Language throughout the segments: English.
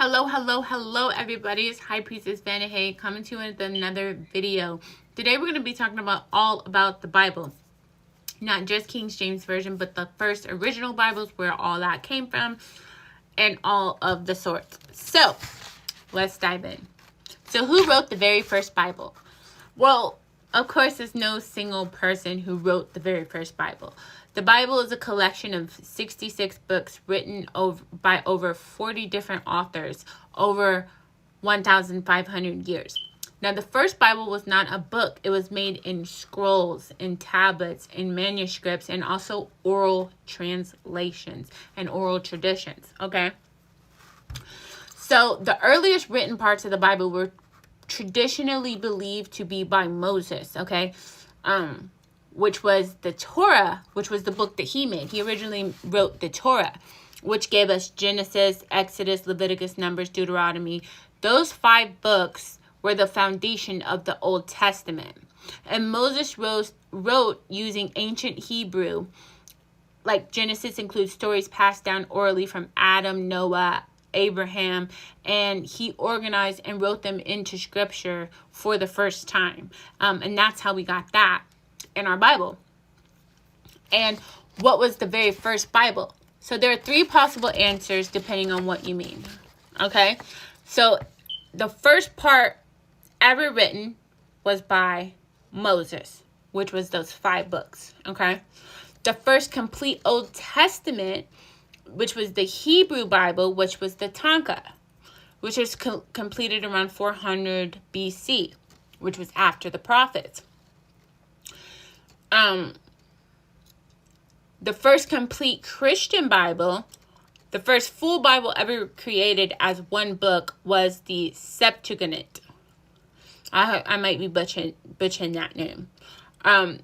Hello, everybody. It's High Priestess Vanahay coming to you with another video. Today, we're going to be talking about all about the Bible. Not just King James Version, but the first original Bibles, where all that came from, and all of the sorts. So, let's dive in. So, who wrote the very first Bible? Well, of course, there's no single person who wrote the very first Bible. The Bible is a collection of 66 books written by over 40 different authors over 1,500 years. Now, the first Bible was not a book. It was made in scrolls, in tablets, in manuscripts, and also oral translations and oral traditions, okay? So, the earliest written parts of the Bible were traditionally believed to be by Moses, okay? Which was the Torah, which was the book that he made. He originally wrote the Torah, which gave us Genesis, Exodus, Leviticus, Numbers, Deuteronomy. Those 5 books were the foundation of the Old Testament. And Moses wrote using ancient Hebrew. Like Genesis includes stories passed down orally from Adam, Noah, Abraham, and he organized and wrote them into scripture for the first time. And that's how we got that in our Bible. And what was the very first Bible? So there are 3 possible answers depending on what you mean. Okay? So the first part ever written was by Moses, which was those 5 books. Okay? The first complete Old Testament, which was the Hebrew Bible, which was the Tanakh, which was completed around 400 BC, which was after the prophets. The first complete Christian Bible, the first full Bible ever created as one book, was the Septuagint. I might be butchering that name. But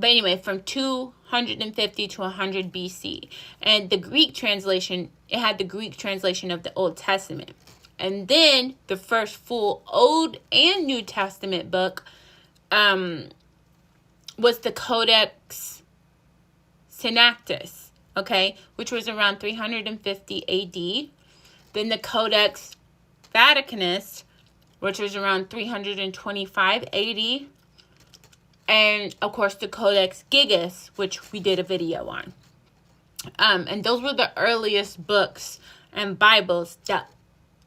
anyway, from 250 to 100 BC. And the Greek translation, it had the Greek translation of the Old Testament. And then the first full Old and New Testament book was the Codex Sinaiticus, okay, which was around 350 AD. Then the Codex Vaticanus, which was around 325 AD. And, of course, the Codex Gigas, which we did a video on. And those were the earliest books and Bibles that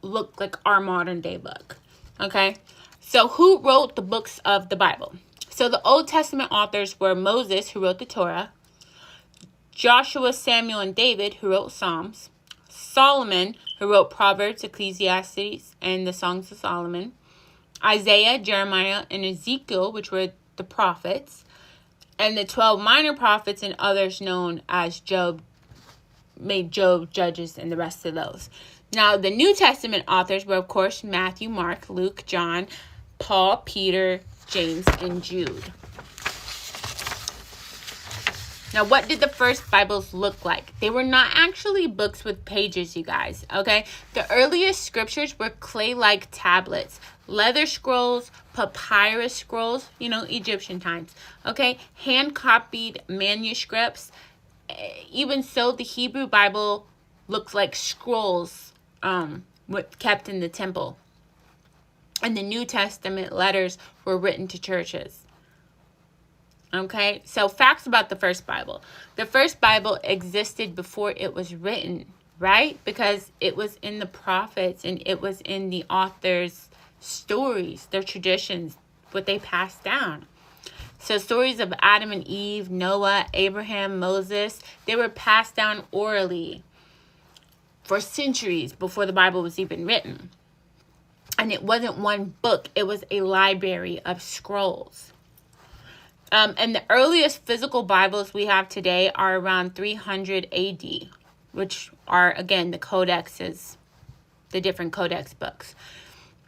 look like our modern day book, okay? So who wrote the books of the Bible? So the Old Testament authors were Moses, who wrote the Torah, Joshua, Samuel, and David, who wrote Psalms, Solomon, who wrote Proverbs, Ecclesiastes, and the Songs of Solomon, Isaiah, Jeremiah, and Ezekiel, which were the prophets, and the 12 minor prophets and others known as Job, Judges, and the rest of those. Now, the New Testament authors were, of course, Matthew, Mark, Luke, John, Paul, Peter, James, and Jude. Now, what did the first Bibles look like? They were not actually books with pages, you guys, okay? The earliest scriptures were clay-like tablets, leather scrolls, papyrus scrolls, Egyptian times, okay? Hand-copied manuscripts. Even so, the Hebrew Bible looks like scrolls kept in the temple. And the New Testament letters were written to churches. Okay, so facts about the first Bible. The first Bible existed before it was written, right? Because it was in the prophets and it was in the authors' stories, their traditions, what they passed down. So stories of Adam and Eve, Noah, Abraham, Moses, they were passed down orally for centuries before the Bible was even written. And it wasn't one book, it was a library of scrolls. And the earliest physical Bibles we have today are around 300 AD, which are, again, the codexes, the different codex books.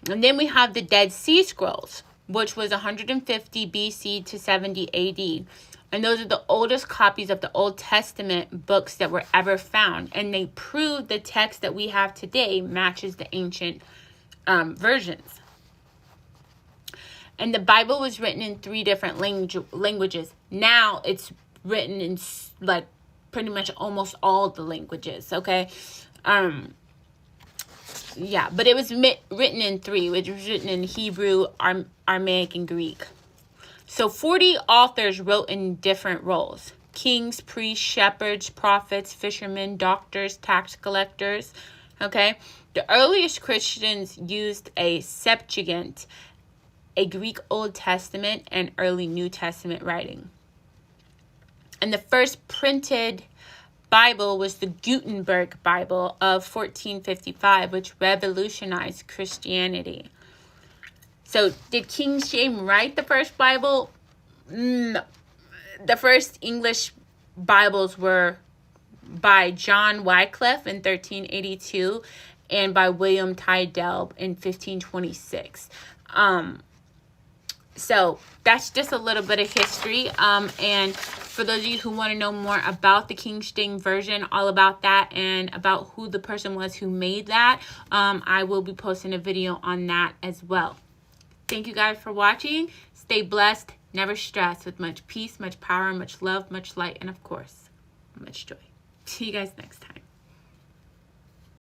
And then we have the Dead Sea Scrolls, which was 150 BC to 70 AD. And those are the oldest copies of the Old Testament books that were ever found. And they prove the text that we have today matches the ancient versions. And the Bible was written in 3 different languages. Now it's written in like pretty much almost all the languages, okay? Yeah, but it was written in 3, which was written in Hebrew, Aramaic, and Greek. So 40 authors wrote in different roles: kings, priests, shepherds, prophets, fishermen, doctors, tax collectors. Okay, the earliest Christians used a Septuagint, a Greek Old Testament, and early New Testament writing. And the first printed Bible was the Gutenberg Bible of 1455, which revolutionized Christianity. So did King James write the first Bible? No. The first English Bibles were by John Wycliffe in 1382 and by William Tyndale in 1526. So that's just a little bit of history. And for those of you who want to know more about the King James Version, all about that and about who the person was who made that, I will be posting a video on that as well. Thank you guys for watching. Stay blessed, never stressed, with much peace, much power, much love, much light, and of course, much joy. See you guys next time.